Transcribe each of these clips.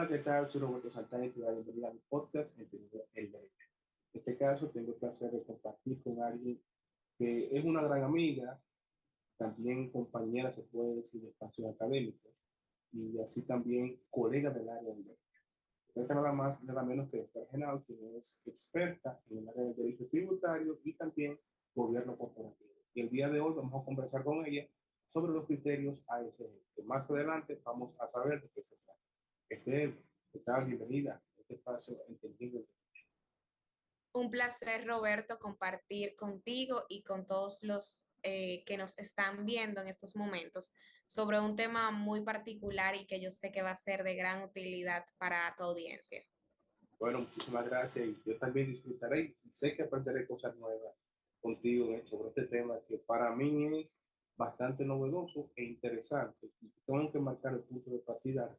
Hola, ¿qué tal? Soy Roberto Santana y te doy la bienvenida a mi podcast Entendiendo el Derecho. En este caso, tengo el placer de compartir con alguien que es una gran amiga, también compañera, se puede decir, de espacios académicos, y así también colega del área del derecho. No nada más, nada menos que Esther Genao, quien es experta en el área del derecho tributario y también gobierno corporativo. Y el día de hoy vamos a conversar con ella sobre los criterios ASG, que más adelante vamos a saber de qué se trata. Esther, ¿qué tal? Bienvenida a este espacio Entendiendo el Derecho. Un placer, Roberto, compartir contigo y con todos los que nos están viendo en estos momentos sobre un tema muy particular y que yo sé que va a ser de gran utilidad para tu audiencia. Bueno, muchísimas gracias y yo también disfrutaré y sé que aprenderé cosas nuevas contigo sobre este tema que para mí es bastante novedoso e interesante y tengo que marcar el punto de partida.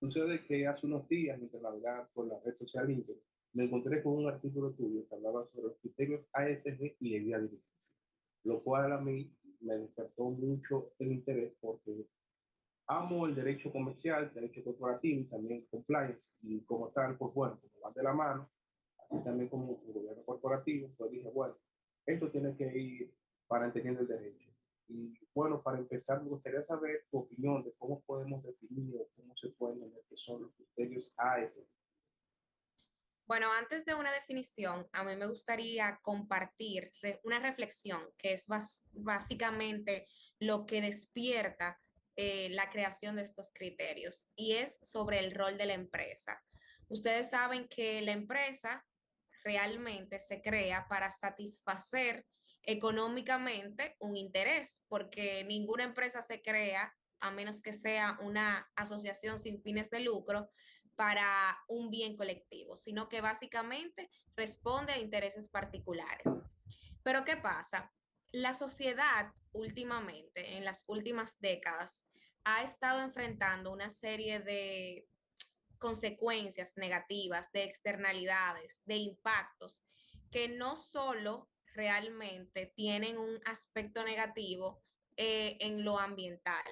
Sucede que hace unos días, mientras navegaba por la red social LinkedIn, me encontré con un artículo tuyo que hablaba sobre los criterios ASG y debida diligencia, lo cual a mí me despertó mucho el interés porque amo el derecho comercial, derecho corporativo y también compliance, y como tal, pues bueno, como van de la mano, así también como el gobierno corporativo, pues dije, bueno, esto tiene que ir para entendiendo el derecho. Y bueno, para empezar, me gustaría saber tu opinión de cómo podemos definir o cómo se pueden entender qué son los criterios AS. Bueno, antes de una definición, a mí me gustaría compartir una reflexión que es básicamente lo que despierta la creación de estos criterios y es sobre el rol de la empresa. Ustedes saben que la empresa realmente se crea para satisfacer económicamente un interés, porque ninguna empresa se crea a menos que sea una asociación sin fines de lucro para un bien colectivo, sino que básicamente responde a intereses particulares. Pero ¿qué pasa? La sociedad últimamente, en las últimas décadas, ha estado enfrentando una serie de consecuencias negativas, de externalidades, de impactos que no solo realmente tienen un aspecto negativo en lo ambiental,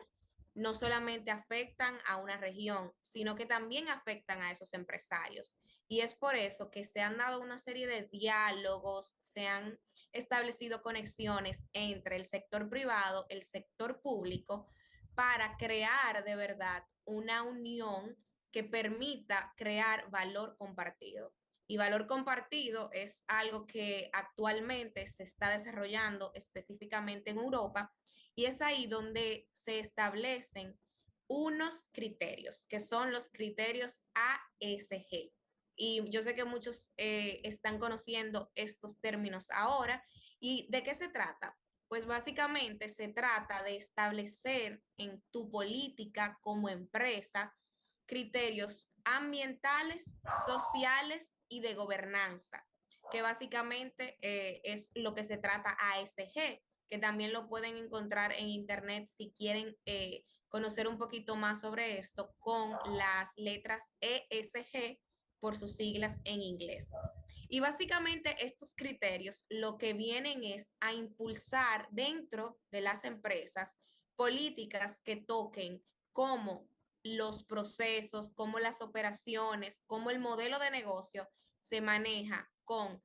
no solamente afectan a una región, sino que también afectan a esos empresarios. Y es por eso que se han dado una serie de diálogos, se han establecido conexiones entre el sector privado, el sector público, para crear de verdad una unión que permita crear valor compartido. Y valor compartido es algo que actualmente se está desarrollando específicamente en Europa y es ahí donde se establecen unos criterios, que son los criterios ASG. Y yo sé que muchos están conociendo estos términos ahora. ¿Y de qué se trata? Pues básicamente se trata de establecer en tu política como empresa criterios ambientales, sociales y de gobernanza, que básicamente es lo que se trata ASG, que también lo pueden encontrar en internet si quieren conocer un poquito más sobre esto con las letras ESG por sus siglas en inglés. Y básicamente estos criterios lo que vienen es a impulsar dentro de las empresas políticas que toquen cómo los procesos, cómo las operaciones, cómo el modelo de negocio se maneja con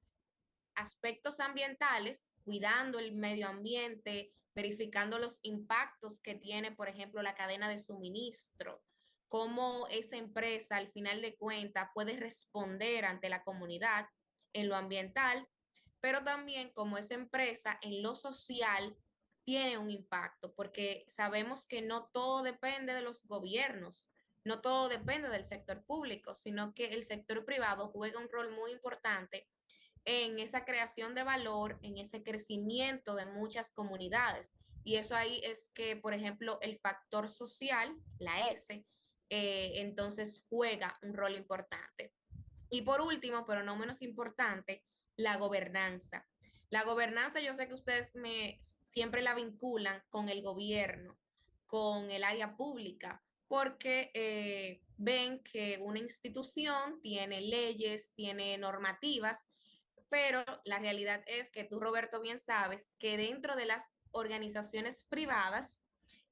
aspectos ambientales, cuidando el medio ambiente, verificando los impactos que tiene, por ejemplo, la cadena de suministro, cómo esa empresa al final de cuentas puede responder ante la comunidad en lo ambiental, pero también cómo esa empresa en lo social tiene un impacto, porque sabemos que no todo depende de los gobiernos, no todo depende del sector público, sino que el sector privado juega un rol muy importante en esa creación de valor, en ese crecimiento de muchas comunidades. Y eso ahí es que, por ejemplo, el factor social, la S, entonces juega un rol importante. Y por último, pero no menos importante, la gobernanza. La gobernanza, yo sé que ustedes siempre la vinculan con el gobierno, con el área pública, porque ven que una institución tiene leyes, tiene normativas, pero la realidad es que tú, Roberto, bien sabes que dentro de las organizaciones privadas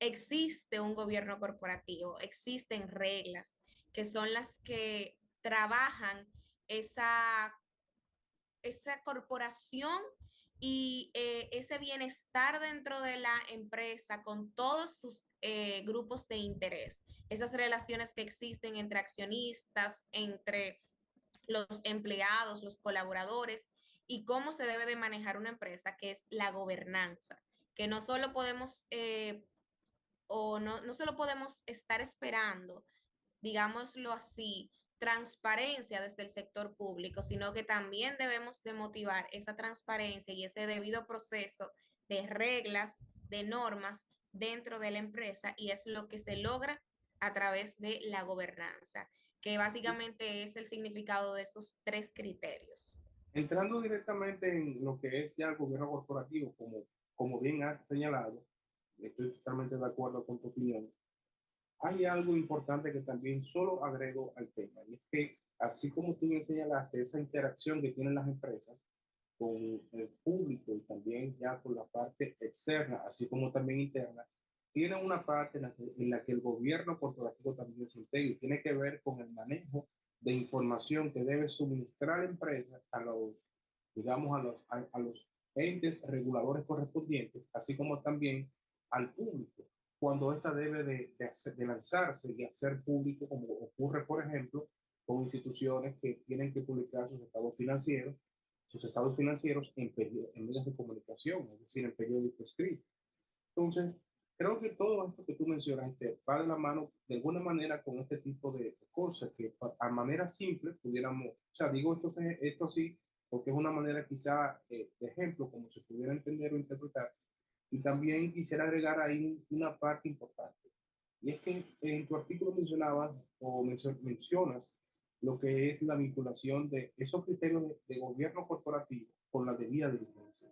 existe un gobierno corporativo, existen reglas. que son las que trabajan esa, esa corporación y ese bienestar dentro de la empresa con todos sus grupos de interés, esas relaciones que existen entre accionistas, entre los empleados, los colaboradores y cómo se debe de manejar una empresa, que es la gobernanza, que no solo podemos no solo podemos estar esperando, digámoslo así, transparencia desde el sector público, sino que también debemos de motivar esa transparencia y ese debido proceso de reglas, de normas dentro de la empresa, y es lo que se logra a través de la gobernanza, que básicamente es el significado de esos tres criterios. Entrando directamente en lo que es ya el gobierno corporativo, como bien has señalado, estoy totalmente de acuerdo con tu opinión. Hay algo importante que también solo agrego al tema, y es que así como tú me señalaste, esa interacción que tienen las empresas con el público y también ya con la parte externa, así como también interna, tiene una parte en la que el gobierno corporativo también se integra y tiene que ver con el manejo de información que debe suministrar la empresa a los, digamos, a los entes reguladores correspondientes, así como también al público, cuando ésta debe de lanzarse y hacer público, como ocurre, por ejemplo, con instituciones que tienen que publicar sus estados financieros en medios de comunicación, es decir, en periódicos escritos. Entonces, creo que todo esto que tú mencionaste va de la mano de alguna manera con este tipo de cosas que a manera simple pudiéramos, o sea, digo esto sí, porque es una manera quizá de ejemplo, como se pudiera entender o interpretar, y también quisiera agregar ahí una parte importante. Y es que en tu artículo mencionabas o mencionas lo que es la vinculación de esos criterios de gobierno corporativo con la debida diligencia.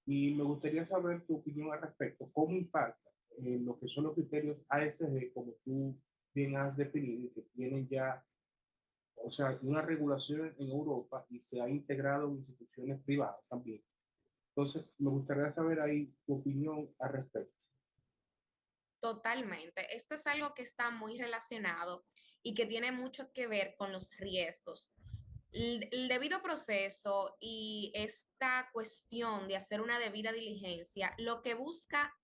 Y me gustaría saber tu opinión al respecto. ¿Cómo impacta lo que son los criterios ASG, como tú bien has definido, y que tienen ya, o sea, una regulación en Europa y se ha integrado en instituciones privadas también? Entonces, me gustaría saber ahí tu opinión al respecto. Totalmente. Esto es algo que está muy relacionado y que tiene mucho que ver con los riesgos. El debido proceso y esta cuestión de hacer una debida diligencia, lo que busca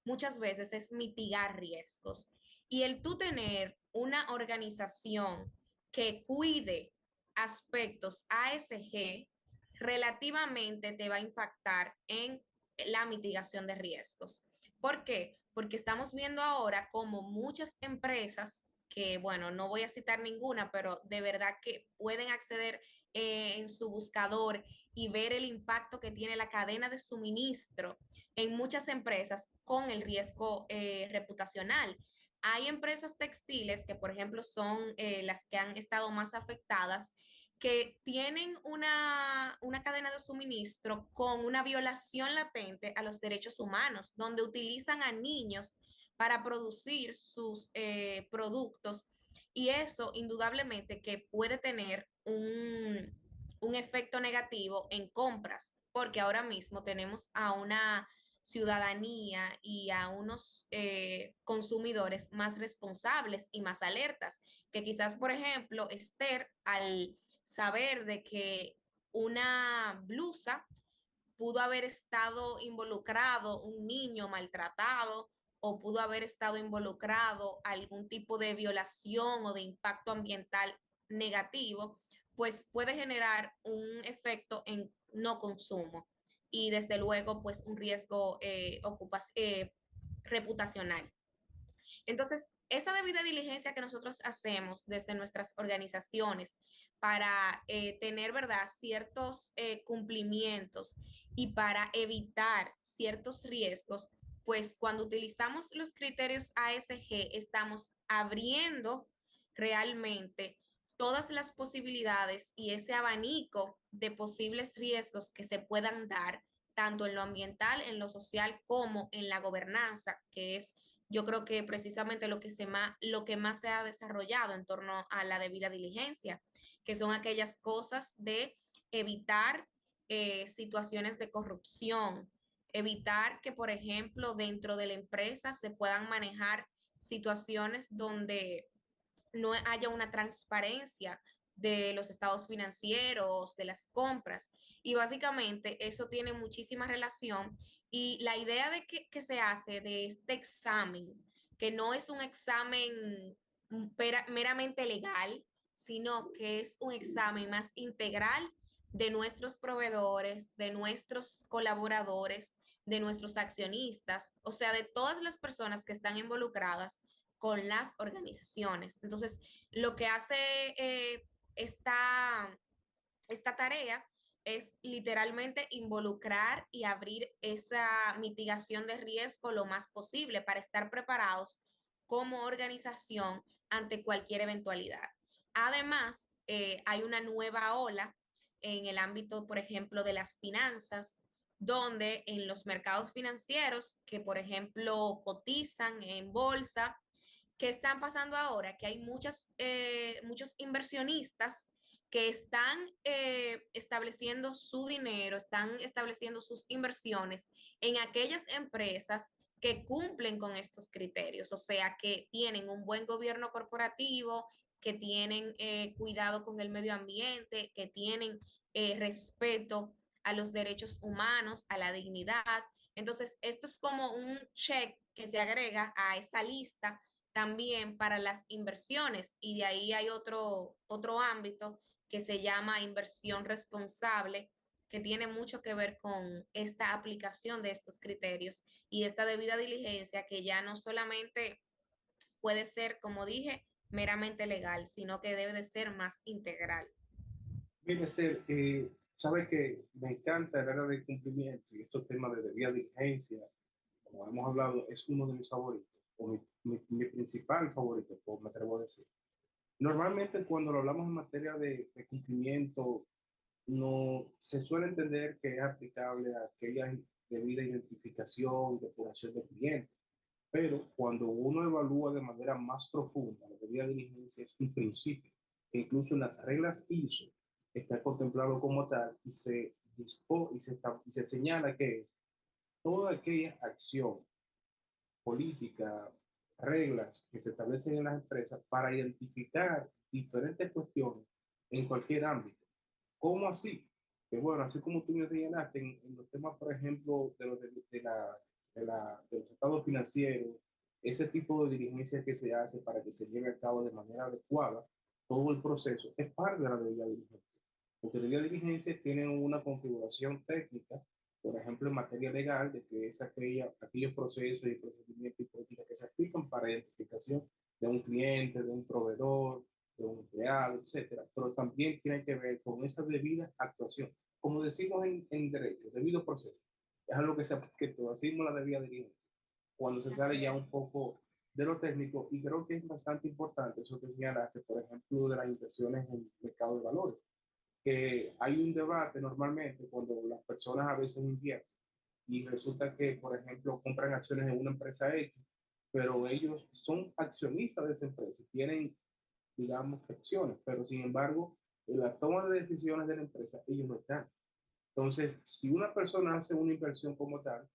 muchas veces es mitigar riesgos. Y el tú tener una organización que cuide aspectos ASG relativamente te va a impactar en la mitigación de riesgos. ¿Por qué? Porque estamos viendo ahora como muchas empresas que, bueno, no voy a citar ninguna, pero de verdad que pueden acceder en su buscador y ver el impacto que tiene la cadena de suministro en muchas empresas con el riesgo reputacional. Hay empresas textiles que, por ejemplo, son las que han estado más afectadas, que tienen una cadena de suministro con una violación latente a los derechos humanos, donde utilizan a niños para producir sus productos, y eso indudablemente que puede tener un efecto negativo en compras, porque ahora mismo tenemos a una ciudadanía y a unos consumidores más responsables y más alertas, que quizás, por ejemplo, Esther, al saber de que una blusa pudo haber estado involucrado un niño maltratado o pudo haber estado involucrado algún tipo de violación o de impacto ambiental negativo, pues puede generar un efecto en no consumo y desde luego pues un riesgo reputacional. Entonces, esa debida diligencia que nosotros hacemos desde nuestras organizaciones para tener, ¿verdad?, ciertos cumplimientos y para evitar ciertos riesgos, pues cuando utilizamos los criterios ASG estamos abriendo realmente todas las posibilidades y ese abanico de posibles riesgos que se puedan dar tanto en lo ambiental, en lo social, como en la gobernanza, que es yo creo que precisamente lo que más se ha desarrollado en torno a la debida diligencia, que son aquellas cosas de evitar situaciones de corrupción, evitar que, por ejemplo, dentro de la empresa se puedan manejar situaciones donde no haya una transparencia de los estados financieros, de las compras. Y básicamente eso tiene muchísima relación. Y la idea de que se hace de este examen, que no es un examen meramente legal, sino que es un examen más integral de nuestros proveedores, de nuestros colaboradores, de nuestros accionistas, o sea, de todas las personas que están involucradas con las organizaciones. Entonces, lo que hace esta, esta tarea es literalmente involucrar y abrir esa mitigación de riesgo lo más posible para estar preparados como organización ante cualquier eventualidad. Además, hay una nueva ola en el ámbito, por ejemplo, de las finanzas, donde en los mercados financieros que, por ejemplo, cotizan en bolsa, ¿qué están pasando ahora? Que hay muchos inversionistas que están estableciendo su dinero, están estableciendo sus inversiones en aquellas empresas que cumplen con estos criterios, o sea, que tienen un buen gobierno corporativo, que tienen cuidado con el medio ambiente, que tienen respeto a los derechos humanos, a la dignidad. Entonces, esto es como un check que se agrega a esa lista también para las inversiones y de ahí hay otro ámbito que se llama inversión responsable, que tiene mucho que ver con esta aplicación de estos criterios y esta debida diligencia que ya no solamente puede ser, como dije, meramente legal, sino que debe de ser más integral. Bien, Esther, sabe que me encanta el área de cumplimiento y estos temas de debida diligencia, como hemos hablado, es uno de mis favoritos, o mi principal favorito, por me atrevo a decir. Normalmente cuando lo hablamos en materia de cumplimiento, no se suele entender que es aplicable a aquella debida identificación y depuración de clientes, pero cuando uno evalúa de manera más profunda la debida diligencia es un principio que incluso en las reglas ISO está contemplado como tal y y se señala que es toda aquella acción política, reglas que se establecen en las empresas para identificar diferentes cuestiones en cualquier ámbito. ¿Cómo así? Que bueno, así como tú me señalaste en los temas, por ejemplo, de los estados financieros, ese tipo de diligencia que se hace para que se lleve a cabo de manera adecuada todo el proceso es parte de la debida diligencia. Porque la debida diligencia tiene una configuración técnica, por ejemplo, en materia legal, de que es aquellos procesos y procedimientos y políticas que se aplican para identificación de un cliente, de un proveedor, de un empleado, etcétera, pero también tiene que ver con esa debida actuación. Como decimos en derecho, debido proceso. Es algo que se que decimos la debida diligencia. Cuando se sale Así ya un es. poco de lo técnico, y creo que es bastante importante eso que señalaste, por ejemplo, de las inversiones en el mercado de valores, que hay un debate normalmente cuando las personas a veces invierten y resulta que, por ejemplo, compran acciones en una empresa X, pero ellos son accionistas de esa empresa, tienen, digamos, acciones, pero sin embargo, en la toma de decisiones de la empresa, ellos no están. Entonces, si una persona hace una inversión como tal,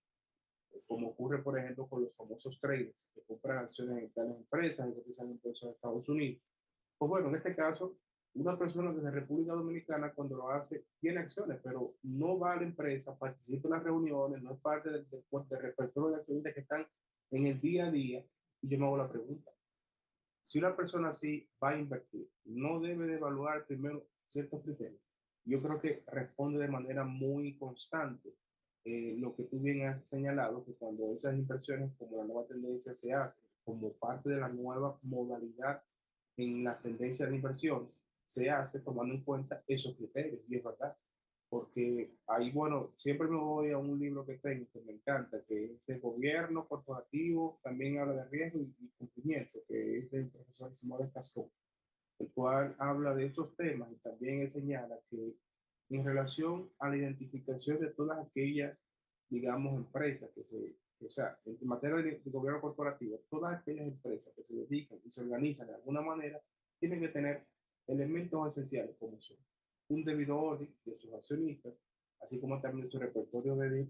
como ocurre, por ejemplo, con los famosos traders que compran acciones en tales empresas y cotizan en bolsa de Estados Unidos, pues bueno, en este caso, una persona desde República Dominicana cuando lo hace tiene acciones, pero no va a la empresa, participa en las reuniones, no es parte del repertorio de actividades que están en el día a día. Y yo me hago la pregunta, si una persona así va a invertir, no debe de evaluar primero ciertos criterios. Yo creo que responde de manera muy constante lo que tú bien has señalado, que cuando esas inversiones, como la nueva tendencia se hace, como parte de la nueva modalidad en la tendencia de inversiones, se hace tomando en cuenta esos criterios, y es verdad porque ahí, bueno, siempre me voy a un libro que tengo que me encanta, que es de gobierno corporativo, también habla de riesgo y cumplimiento, que es del profesor Simón Cascón, el cual habla de esos temas y también él señala que en relación a la identificación de todas aquellas, digamos, empresas o sea, en materia de gobierno corporativo, todas aquellas empresas que se dedican y se organizan de alguna manera, tienen que tener elementos esenciales como son un debido orden de sus accionistas, así como también de su repertorio de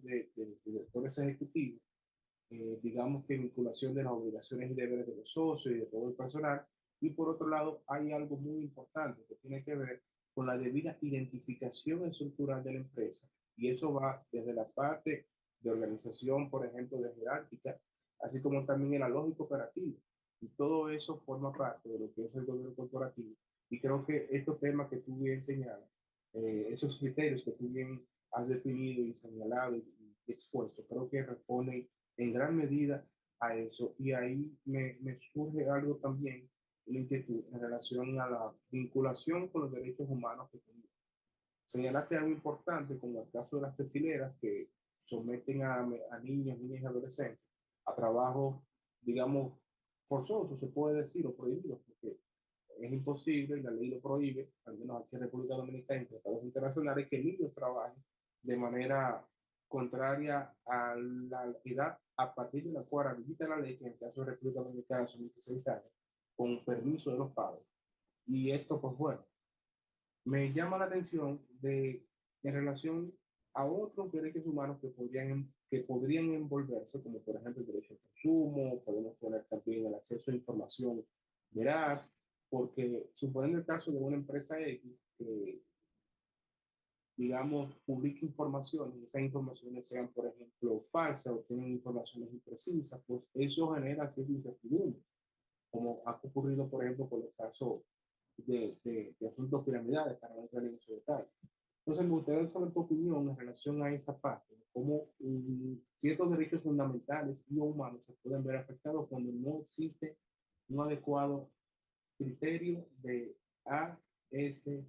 directores ejecutivos, digamos que vinculación de las obligaciones y deberes de los socios y de todo el personal, Y por otro lado, hay algo muy importante que tiene que ver con la debida identificación estructural de la empresa. Y eso va desde la parte de organización, por ejemplo, de jerárquica, así como también en la lógica operativa. Y todo eso forma parte de lo que es el gobierno corporativo. Y creo que estos temas que tú bien señalas, esos criterios que tú bien has definido y señalado y expuesto, creo que responden en gran medida a eso. Y ahí me surge algo también, una inquietud en relación a la vinculación con los derechos humanos que tenemos. Señalaste algo importante, como el caso de las textileras que someten a niños, niñas y adolescentes a trabajo, digamos, forzoso, se puede decir, o prohibido, porque es imposible, la ley lo prohíbe, al menos aquí en República Dominicana y en tratados internacionales, que niños trabajen de manera contraria a la edad a partir de la cual habilita la ley, que en el caso de República Dominicana son 16 años, con permiso de los padres. Y esto, pues bueno, me llama la atención en relación a otros derechos humanos que podrían envolverse, como por ejemplo el derecho al consumo, podemos poner también el acceso a información veraz, porque suponiendo el caso de una empresa X que, digamos, publique informaciones y esas informaciones sean, por ejemplo, falsas o tienen informaciones imprecisas, pues eso genera cierta incertidumbre, como ha ocurrido, por ejemplo, con los casos de asuntos piramidales, para no entrar en ese detalle. Entonces, me gustaría saber tu opinión en relación a esa parte, cómo ciertos derechos fundamentales y humanos se pueden ver afectados cuando no existe un adecuado criterio de ASG.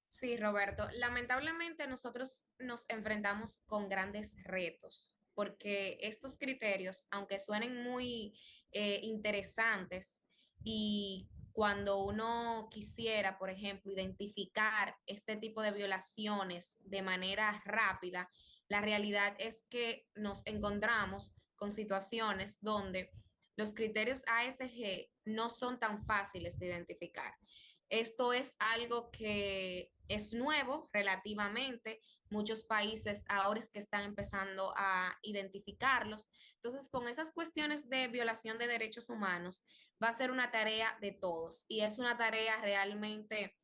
Sí, Roberto, lamentablemente nosotros nos enfrentamos con grandes retos porque estos criterios, aunque suenen muy interesantes y cuando uno quisiera, por ejemplo, identificar este tipo de violaciones de manera rápida, la realidad es que nos encontramos con situaciones donde los criterios ASG no son tan fáciles de identificar. Esto es algo que es nuevo relativamente. Muchos países ahora es que están empezando a identificarlos. Entonces, con esas cuestiones de violación de derechos humanos, va a ser una tarea de todos y es una tarea realmente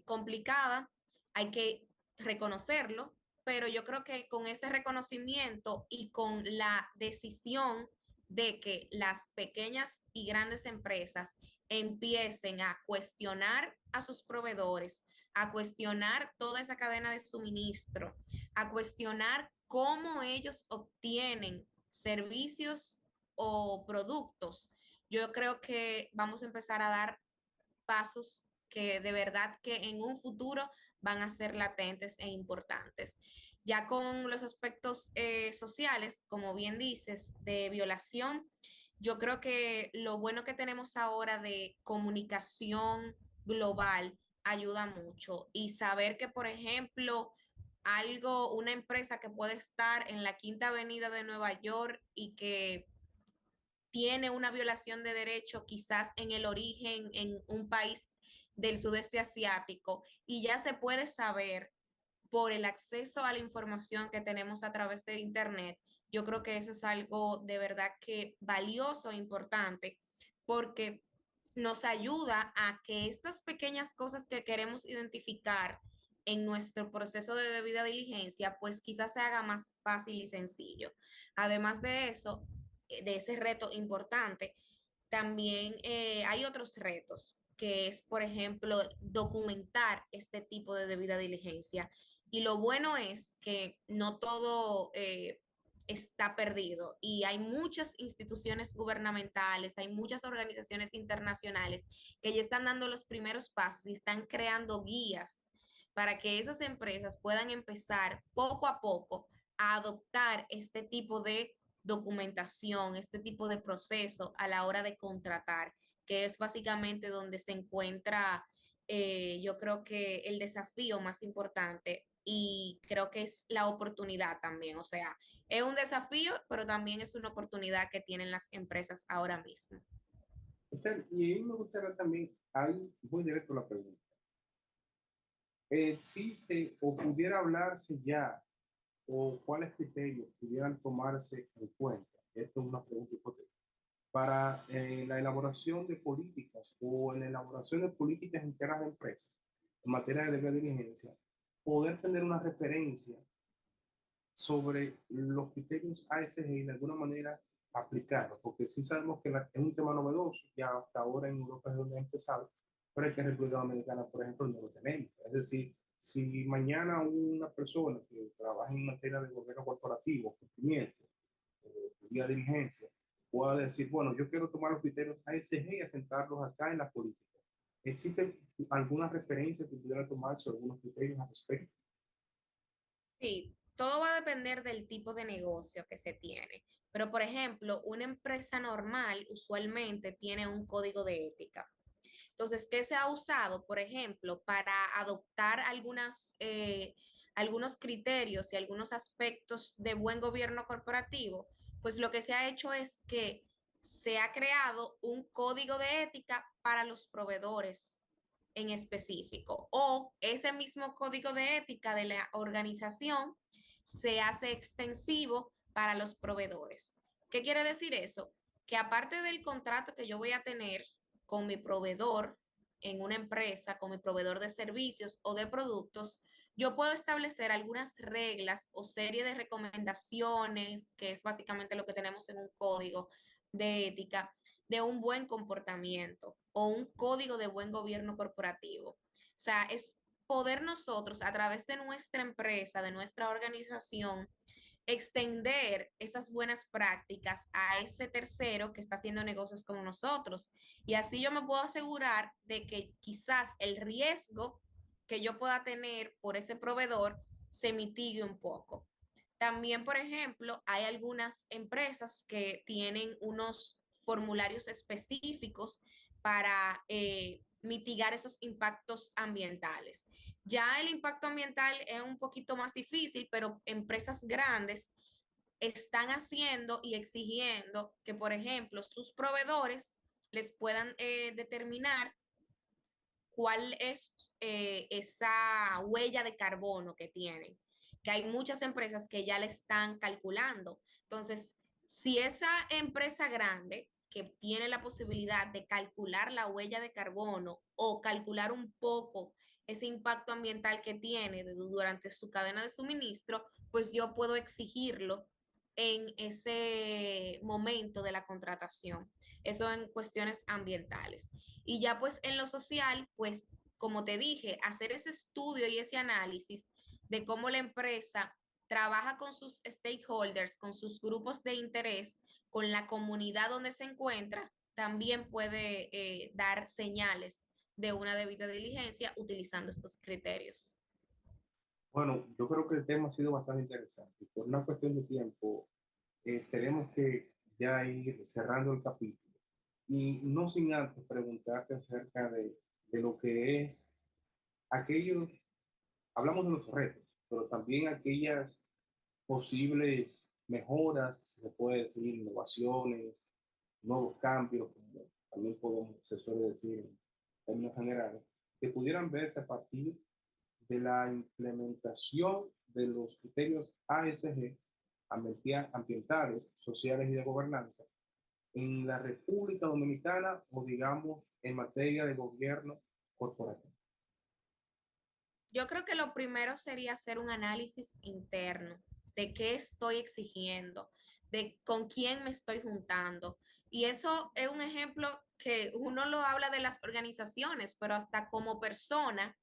complicada. Hay que reconocerlo, pero yo creo que con ese reconocimiento y con la decisión de que las pequeñas y grandes empresas empiecen a cuestionar a sus proveedores, a cuestionar toda esa cadena de suministro, a cuestionar cómo ellos obtienen servicios o productos, yo creo que vamos a empezar a dar pasos que de verdad que en un futuro van a ser latentes e importantes. Ya con los aspectos sociales, como bien dices, de violación, yo creo que lo bueno que tenemos ahora de comunicación global ayuda mucho y saber que, por ejemplo, una empresa que puede estar en la Quinta Avenida de Nueva York y que tiene una violación de derecho quizás en el origen en un país del sudeste asiático y ya se puede saber por el acceso a la información que tenemos a través de Internet. Yo creo que eso es algo de verdad que valioso e importante porque nos ayuda a que estas pequeñas cosas que queremos identificar en nuestro proceso de debida diligencia, pues quizás se haga más fácil y sencillo. Además de eso, de ese reto importante, también hay otros retos, que es, por ejemplo, documentar este tipo de debida diligencia. Y lo bueno es que no todo está perdido y hay muchas instituciones gubernamentales, hay muchas organizaciones internacionales que ya están dando los primeros pasos y están creando guías para que esas empresas puedan empezar poco a poco a adoptar este tipo de documentación, este tipo de proceso a la hora de contratar, que es básicamente donde se encuentra, yo creo que el desafío más importante y creo que es la oportunidad también, o sea, es un desafío, pero también es una oportunidad que tienen las empresas ahora mismo. Y a mí me gustaría también, ahí voy directo a la pregunta. ¿Existe o pudiera hablarse ya o cuáles criterios pudieran tomarse en cuenta? Esto es una pregunta hipotética. para la elaboración de políticas o en la elaboración de políticas internas de empresas en materia de deber de diligencia, poder tener una referencia sobre los criterios ASG y de alguna manera aplicarlos, porque sí sabemos que es un tema novedoso, ya hasta ahora en Europa es donde ha empezado, pero es que en República Dominicana, por ejemplo, no lo tenemos. Es decir, si mañana una persona que trabaja en materia de gobierno corporativo, cumplimiento, vía diligencia, pueda decir, bueno, yo quiero tomar los criterios ASG y asentarlos acá en la política. ¿Existe alguna referencia que pudiera tomarse algunos criterios al respecto? Sí, todo va a depender del tipo de negocio que se tiene. Pero, por ejemplo, una empresa normal usualmente tiene un código de ética. Entonces, ¿qué se ha usado, por ejemplo, para adoptar algunos criterios y algunos aspectos de buen gobierno corporativo? Pues lo que se ha hecho es que se ha creado un código de ética para los proveedores en específico, o ese mismo código de ética de la organización se hace extensivo para los proveedores. ¿Qué quiere decir eso? Que aparte del contrato que yo voy a tener con mi proveedor en una empresa, con mi proveedor de servicios o de productos, yo puedo establecer algunas reglas o serie de recomendaciones, que es básicamente lo que tenemos en un código de ética, de un buen comportamiento o un código de buen gobierno corporativo. O sea, es poder nosotros a través de nuestra empresa, de nuestra organización, extender esas buenas prácticas a ese tercero que está haciendo negocios con nosotros. Y así yo me puedo asegurar de que quizás el riesgo que yo pueda tener por ese proveedor se mitigue un poco. También, por ejemplo, hay algunas empresas que tienen unos formularios específicos para mitigar esos impactos ambientales. Ya el impacto ambiental es un poquito más difícil, pero empresas grandes están haciendo y exigiendo que, por ejemplo, sus proveedores les puedan determinar cuál es esa huella de carbono que tienen, que hay muchas empresas que ya le están calculando. Entonces, si esa empresa grande que tiene la posibilidad de calcular la huella de carbono o calcular un poco ese impacto ambiental que tiene durante su cadena de suministro, pues yo puedo exigirlo en ese momento de la contratación. Eso en cuestiones ambientales. Y ya pues en lo social, pues como te dije, hacer ese estudio y ese análisis de cómo la empresa trabaja con sus stakeholders, con sus grupos de interés, con la comunidad donde se encuentra, también puede dar señales de una debida diligencia utilizando estos criterios. Bueno, yo creo que el tema ha sido bastante interesante. Por una cuestión de tiempo, tenemos que ya ir cerrando el capítulo. Y no sin antes preguntarte acerca de lo que es aquellos, hablamos de los retos, pero también aquellas posibles mejoras, si se puede decir, innovaciones, nuevos cambios, como también podemos, se suele decir en términos generales, que pudieran verse a partir de la implementación de los criterios ASG, ambientales, sociales y de gobernanza, en la República Dominicana o digamos en materia de gobierno corporativo. Yo creo que lo primero sería hacer un análisis interno de qué estoy exigiendo, de con quién me estoy juntando. Y eso es un ejemplo que uno lo habla de las organizaciones, pero hasta como persona,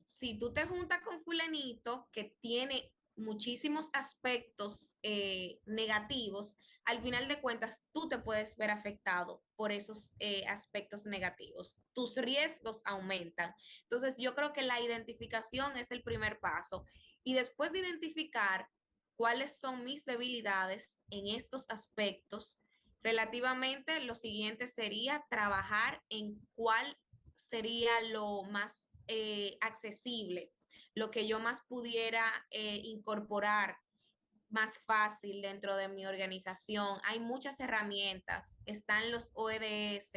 si tú te juntas con fulanito que tiene muchísimos aspectos negativos, al final de cuentas tú te puedes ver afectado por esos aspectos negativos. Tus riesgos aumentan. Entonces yo creo que la identificación es el primer paso. Y después de identificar cuáles son mis debilidades en estos aspectos, relativamente lo siguiente sería trabajar en cuál sería lo más accesible, lo que yo más pudiera incorporar más fácil dentro de mi organización. Hay muchas herramientas, están los OEDS,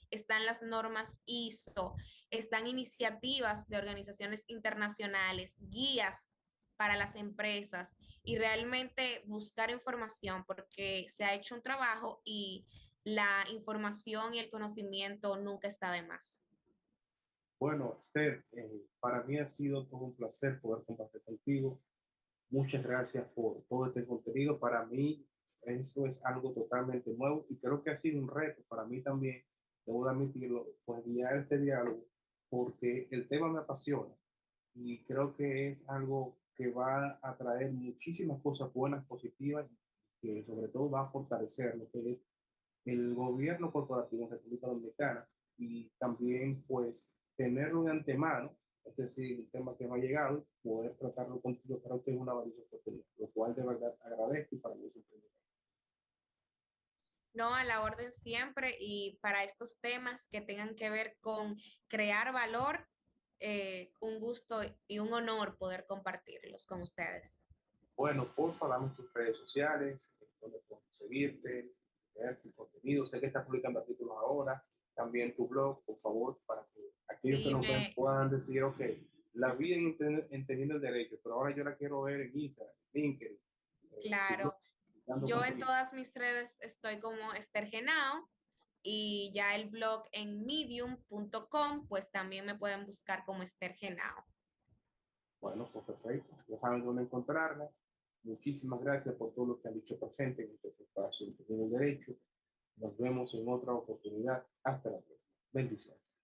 están las normas ISO, están iniciativas de organizaciones internacionales, guías para las empresas y realmente buscar información porque se ha hecho un trabajo y la información y el conocimiento nunca está de más. Bueno, Esther, para mí ha sido todo un placer poder compartir contigo. Muchas gracias por todo este contenido. Para mí, eso es algo totalmente nuevo y creo que ha sido un reto para mí también, debo de admitirlo, pues guiar este diálogo, porque el tema me apasiona y creo que es algo que va a traer muchísimas cosas buenas, positivas, y que sobre todo va a fortalecer lo que es el gobierno corporativo en República Dominicana y también pues tenerlo de antemano, es decir, el tema que me ha llegado, poder tratarlo contigo, creo que es una valiosa oportunidad, lo cual de verdad agradezco y para mí es un privilegio. No, a la orden siempre y para estos temas que tengan que ver con crear valor, un gusto y un honor poder compartirlos con ustedes. Bueno, porfa, dame tus redes sociales, donde puedo seguirte, ver tu contenido. Sé que estás publicando artículos ahora, también tu blog, por favor, para que aquellos que Sí, nos ven puedan decir, ok, la vi en entendiendo el derecho, pero ahora yo la quiero ver en Instagram, LinkedIn, en su blog, claro. dando Yo en contenido. todas mis redes estoy como Esther Genao y ya el blog en medium.com, pues también me pueden buscar como Esther Genao. Bueno, pues perfecto, ya saben dónde encontrarla. Muchísimas gracias por todo lo que han dicho presente en este espacio de Entendiendo el Derecho. Nos vemos en otra oportunidad. Hasta la próxima. Bendiciones.